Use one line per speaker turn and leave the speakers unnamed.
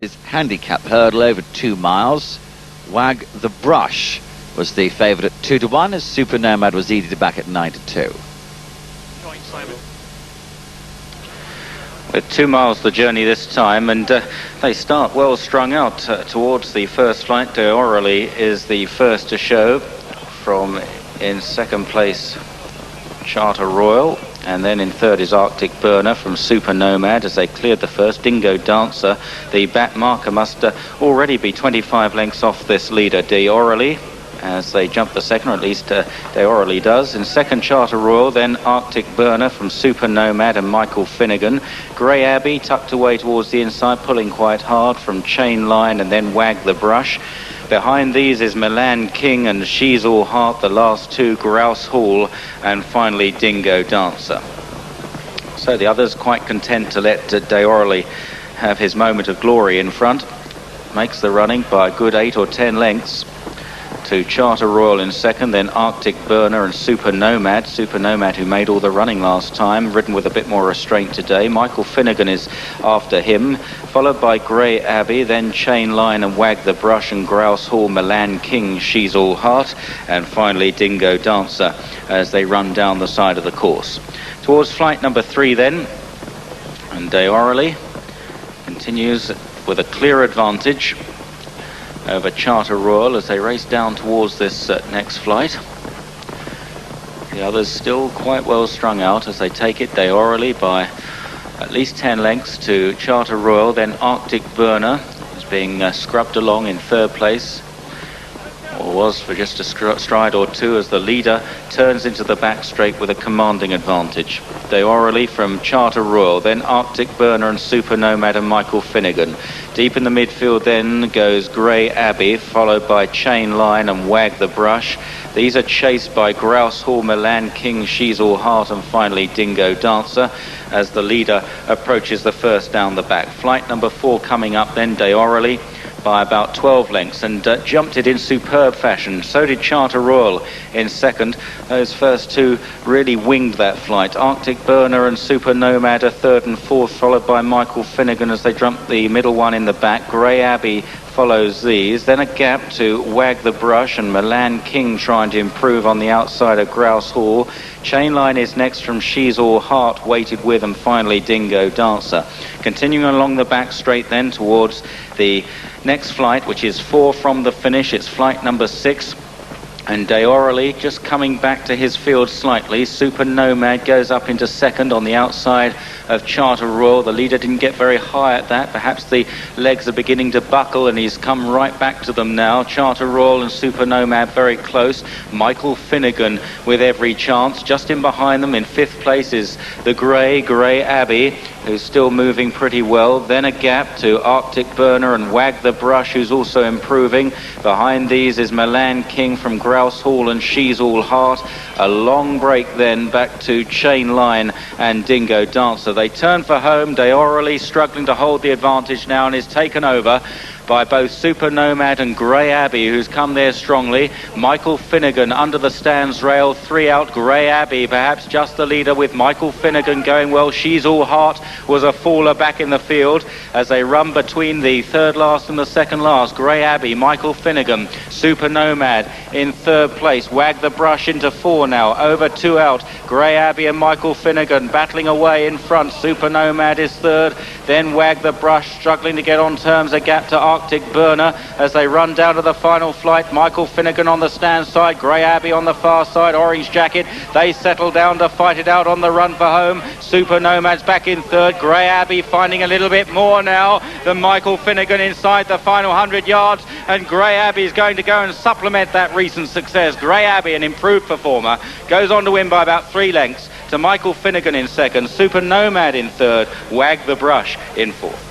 His handicap hurdle over 2 miles. Wag the Brush was the favourite at 2-1, as Super Nomad was easy to back at 9-2.
With 2 miles the journey this time, and they start well strung out towards the first flight. D'Orly is the first to show, from in second place Charter Royal, and then in third is Arctic Burner from Super Nomad as they cleared the first. Dingo Dancer, the back marker, must already be 25 lengths off this leader D'Orly as they jump the second, or at least D'Orly does. In second, Charter Royal, then Arctic Burner from Super Nomad and Michael Finnegan. Grey Abbey tucked away towards the inside, pulling quite hard from Chain Line, and then Wag the Brush. Behind these is Milan King and She's All Heart, the last two, Grouse Hall, and finally Dingo Dancer. So the others quite content to let D'Orly have his moment of glory in front. Makes the running by a good 8 or 10 lengths to Charter Royal in second, then Arctic Burner and Super Nomad. Super Nomad, who made all the running last time, ridden with a bit more restraint today. Michael Finnegan is after him, followed by Grey Abbey, then Chain Line and Wag the Brush and Grouse Hall, Milan King, She's All Heart, and finally Dingo Dancer as they run down the side of the course. Towards flight number 3 then, and D'Orly continues with a clear advantage over Charter Royal as they race down towards this next flight. The others still quite well strung out as they take it. D'Orly by at least 10 lengths to Charter Royal, then Arctic Burner is being scrubbed along in third place, or was for just a stride or two, as the leader turns into the back straight with a commanding advantage. D'Orly from Charter Royal, then Arctic Burner and Super Nomad and Michael Finnegan. Deep in the midfield then goes Grey Abbey, followed by Chain Line and Wag the Brush. These are chased by Grouse Hall, Milan King, She's All Heart, and finally Dingo Dancer as the leader approaches the first down the back. Flight number 4 coming up then, D'Orly by about 12 lengths, and jumped it in superb fashion. So did Charter Royal in second. Those first two really winged that flight. Arctic Burner and Super Nomad are third and fourth, followed by Michael Finnegan as they jump the middle one in the back. Grey Abbey follows these, then a gap to Wag the Brush and Milan King trying to improve on the outside of Grouse Hall. Chain Line is next from She's All Heart, weighted with, and finally Dingo Dancer. Continuing along the back straight then towards the next flight, which is 4 from the finish. It's flight number 6. And D'Orly just coming back to his field slightly. Super Nomad goes up into second on the outside of Charter Royal. The leader didn't get very high at that. Perhaps the legs are beginning to buckle and he's come right back to them now. Charter Royal and Super Nomad very close. Michael Finnegan with every chance. Just in behind them in 5th place is the Grey Abbey, who's still moving pretty well. Then a gap to Arctic Burner and Wag the Brush, who's also improving. Behind these is Milan King from Grouse Hall and She's All Heart. A long break then back to Chain Line and Dingo Dancer. They turn for home. D'Orly struggling to hold the advantage now and is taken over by both Super Nomad and Grey Abbey, who's come there strongly. Michael Finnegan under the stands rail, 3 out. Grey Abbey perhaps just the leader, with Michael Finnegan going well. She's All Heart was a faller back in the field as they run between the third last and the second last. Grey Abbey, Michael Finnegan, Super Nomad in third place. Wag the Brush into 4 now, over 2 out. Grey Abbey and Michael Finnegan battling away in front. Super Nomad is third, then Wag the Brush struggling to get on terms, a gap to Arctic Burner as they run down to the final flight. Michael Finnegan on the stand side, Grey Abbey on the far side, orange jacket. They settle down to fight it out on the run for home. Super Nomad's back in third. Grey Abbey finding a little bit more now than Michael Finnegan inside the final 100 yards, and Grey Abbey is going to go and supplement that recent success. Grey Abbey, an improved performer, goes on to win by about 3 lengths to Michael Finnegan in second, Super Nomad in third, Wag the Brush in fourth.